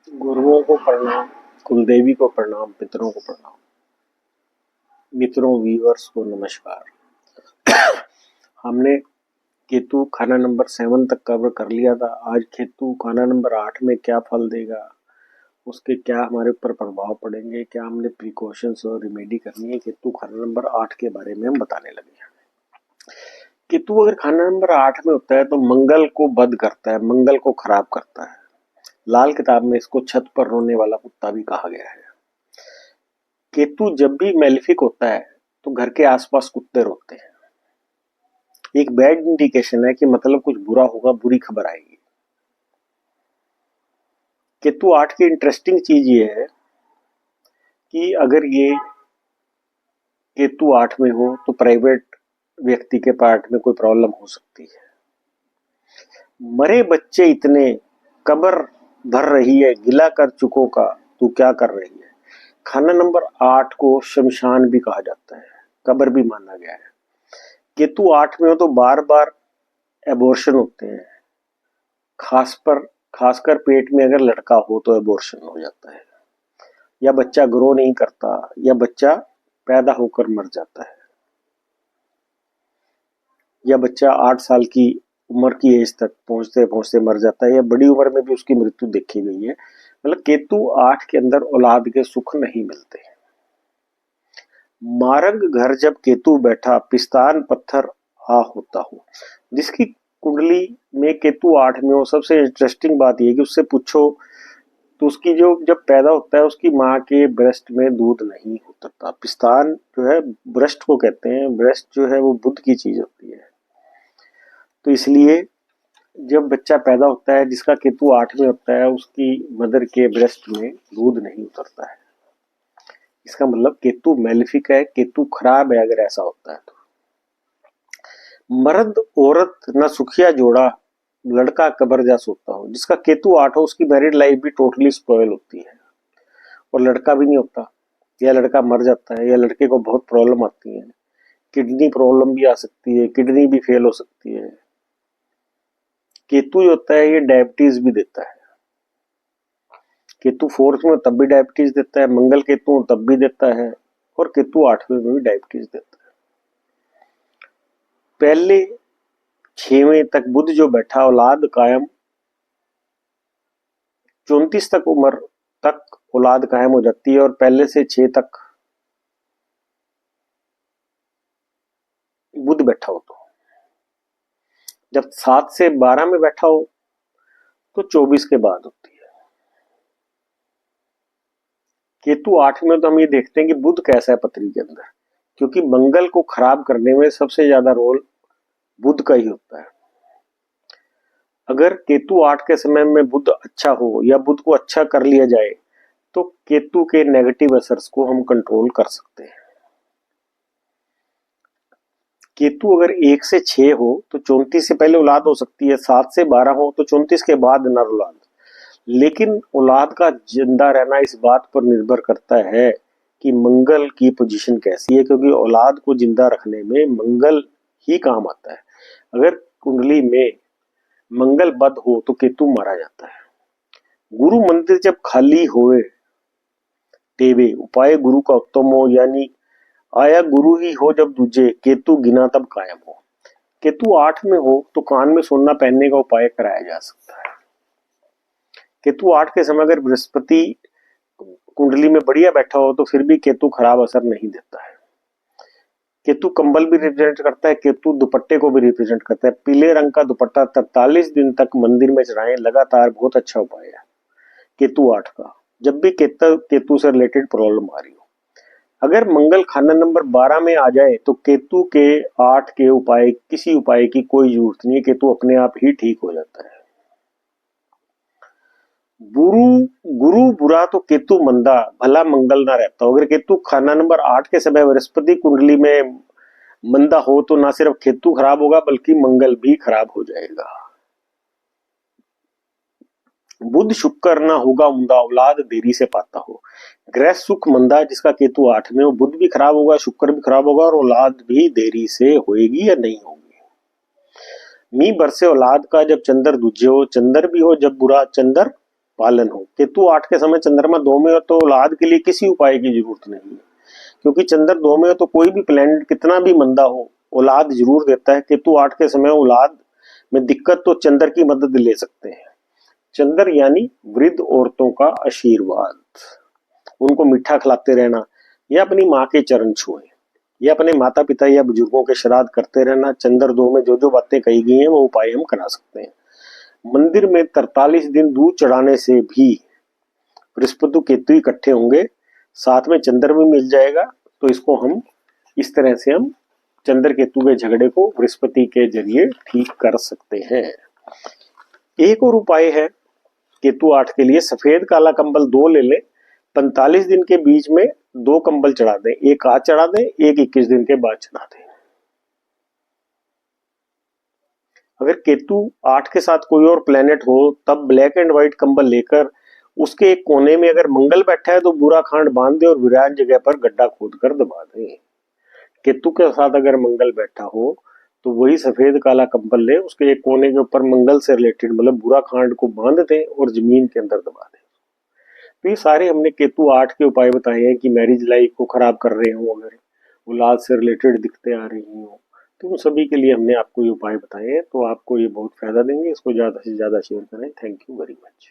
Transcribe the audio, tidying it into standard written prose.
गुरुओं को प्रणाम, कुलदेवी को प्रणाम, पितरों को प्रणाम, मित्रों व्यूअर्स को नमस्कार। हमने केतु खाना नंबर 7 तक कवर कर लिया था। आज केतु खाना नंबर 8 में क्या फल देगा, उसके क्या हमारे ऊपर प्रभाव पड़ेंगे, क्या हमने प्रिकॉशंस और रिमेडी करनी है, केतु खाना नंबर 8 के बारे में हम बताने लगे हैं। केतु अगर खाना नंबर 8 में होता है तो मंगल को बद करता है, मंगल को खराब करता है। लाल किताब में इसको छत पर रोने वाला कुत्ता भी कहा गया है। केतु जब भी मैलिफिक होता है तो घर के आसपास कुत्ते रोते हैं। एक बैड इंडिकेशन है कि मतलब कुछ बुरा होगा, बुरी खबर आएगी। केतु 8 की इंटरेस्टिंग चीज ये है कि अगर ये केतु 8 में हो तो प्राइवेट व्यक्ति के पार्ट में कोई प्रॉब्लम हो सकती है। मरे बच्चे इतने, कब्र भर रही है, गिला कर चुकों का तू क्या कर रही है। खाना नंबर 8 को शमशान भी कहा जाता है, कब्र भी माना गया है। केतु 8 में हो तो बार बार एबॉर्शन होते हैं, खासकर पेट में अगर लड़का हो तो एबॉर्शन हो जाता है, या बच्चा ग्रो नहीं करता, या बच्चा पैदा होकर मर जाता है, या बच्चा 8 साल की उम्र की एज तक पहुंचते पहुंचते मर जाता है, या बड़ी उम्र में भी उसकी मृत्यु देखी गई है। मतलब केतु 8 के अंदर औलाद के सुख नहीं मिलते। मारंग घर जब केतु बैठा, पिस्तान पत्थर आ होता हो। जिसकी कुंडली में केतु 8 में हो, सबसे इंटरेस्टिंग बात यह कि उससे पूछो तो उसकी जो जब पैदा होता है उसकी माँ के ब्रेस्ट में दूध नहीं उतरता। पिस्तान जो है ब्रेस्ट को कहते हैं, ब्रेस्ट जो है वो बुद्ध की चीज होती है। तो इसलिए जब बच्चा पैदा होता है जिसका केतु 8 में होता है, उसकी मदर के ब्रेस्ट में दूध नहीं उतरता है। इसका मतलब केतु मैलिफिक है, केतु खराब है अगर ऐसा होता है तो। मर्द औरत न सुखिया जोड़ा, लड़का कब्र जा सोता हो। जिसका केतु 8 हो उसकी मैरिड लाइफ भी टोटली स्पॉइल होती है, और लड़का भी नहीं होता, या लड़का मर जाता है, या लड़के को बहुत प्रॉब्लम आती है। किडनी प्रॉब्लम भी आ सकती है, किडनी भी फेल हो सकती है। केतु जो होता है ये डायबिटीज भी देता है। केतु 4th में तब भी डायबिटीज देता है, मंगल केतु तब भी देता है, और केतु 8वें में भी डायबिटीज देता है। पहले 6वें तक बुध जो बैठा, औलाद कायम, 34 तक उम्र तक औलाद कायम हो जाती है, और पहले से 6 तक बुध बैठा हो तो। जब 7 से 12 में बैठा हो तो 24 के बाद होती है। केतु 8 में तो हम ये देखते हैं कि बुध कैसा है पत्री के अंदर, क्योंकि मंगल को खराब करने में सबसे ज्यादा रोल बुध का ही होता है। अगर केतु 8 के समय में बुध अच्छा हो, या बुध को अच्छा कर लिया जाए, तो केतु के नेगेटिव असर्स को हम कंट्रोल कर सकते हैं। केतु अगर 1 से 6 हो तो 34 से पहले औलाद हो सकती है, 7 से 12 हो तो 34 के बाद नर औलाद। लेकिन औलाद का जिंदा रहना इस बात पर निर्भर करता है कि मंगल की पोजीशन कैसी है, क्योंकि औलाद को जिंदा रखने में मंगल ही काम आता है। अगर कुंडली में मंगल बद हो तो केतु मारा जाता है। गुरु मंदिर जब खाली होए तेवे, उपाय गुरु का उत्तम हो, यानी आया गुरु ही हो जब दूजे, केतु गिना तब कायम हो। केतु 8 में हो तो कान में सोना पहनने का उपाय कराया जा सकता है। केतु 8 के समय अगर बृहस्पति कुंडली में बढ़िया बैठा हो तो फिर भी केतु खराब असर नहीं देता है। केतु कंबल भी रिप्रेजेंट करता है, केतु दुपट्टे को भी रिप्रेजेंट करता है। पीले रंग का दुपट्टा 43 दिन तक मंदिर में चढ़ाएं लगातार, बहुत अच्छा उपाय है केतु 8 का, जब भी केतु से रिलेटेड प्रॉब्लम आ रही हो। अगर मंगल खाना नंबर 12 में आ जाए तो केतु के 8 के उपाय, किसी उपाय की कोई जरूरत नहीं है, केतु अपने आप ही ठीक हो जाता है। गुरु बुरा तो केतु मंदा, भला मंगल ना रहता हो। अगर केतु खाना नंबर 8 के समय बृहस्पति कुंडली में मंदा हो तो ना सिर्फ केतु खराब होगा बल्कि मंगल भी खराब हो जाएगा। बुध शुक्र ना होगा उमदा, औलाद देरी से पाता हो। ग्रह सुख मंदा जिसका केतु 8 में हो, बुध भी खराब होगा, शुक्र भी खराब होगा, और औलाद भी देरी से होगी या नहीं होगी। मी बरसे औलाद का जब चंद्र दूजे हो, चंद्र भी हो जब बुरा, चंद्र पालन हो। केतु 8 के समय चंद्रमा 2 में हो तो औलाद के लिए किसी उपाय की जरूरत नहीं है, क्योंकि चंद्र 2 में हो तो कोई भी प्लेनेट कितना भी मंदा हो औलाद जरूर देता है। केतु 8 के समय औलाद में दिक्कत तो चंद्र की मदद ले सकते हैं। चंद्र यानी वृद्ध औरतों का आशीर्वाद, उनको मीठा खिलाते रहना, या अपनी माँ के चरण छुए, या अपने माता पिता या बुजुर्गों के श्राद्ध करते रहना। चंद्र 2 में जो जो बातें कही गई हैं वो उपाय हम करा सकते हैं। मंदिर में 43 दिन दूध चढ़ाने से भी बृहस्पति केतु इकट्ठे होंगे, साथ में चंद्र भी मिल जाएगा। तो इसको हम इस तरह से हम चंद्र केतु के झगड़े को बृहस्पति के जरिए ठीक कर सकते हैं। एक और उपाय है केतु 8 के लिए, सफेद काला कंबल 2 ले लें, 45 दिन के बीच में 2 कंबल चढ़ा दें, एक आज चढ़ा दें, एक 21 दिन के बाद चढ़ा दें। अगर केतु 8 के साथ कोई और प्लेनेट हो तब ब्लैक एंड व्हाइट कंबल लेकर उसके एक कोने में अगर मंगल बैठा है तो बुरा खांड बांध दे और विराट जगह पर गड्ढा खोद कर दबा दें। केतु के साथ अगर मंगल बैठा हो तो वही सफेद काला कंबल ले, उसके एक कोने के ऊपर मंगल से रिलेटेड मतलब बुरा खांड को बांध दें और जमीन के अंदर दबा दें। तो ये सारे हमने केतु 8 के उपाय बताए हैं कि मैरिज लाइफ को खराब कर रहे हो, अगर औलाद से रिलेटेड दिक्कतें आ रही हो, तो उन सभी के लिए हमने आपको ये उपाय बताए हैं। तो आपको ये बहुत फायदा देंगे, इसको ज्यादा से ज्यादा शेयर करें। Thank you very much.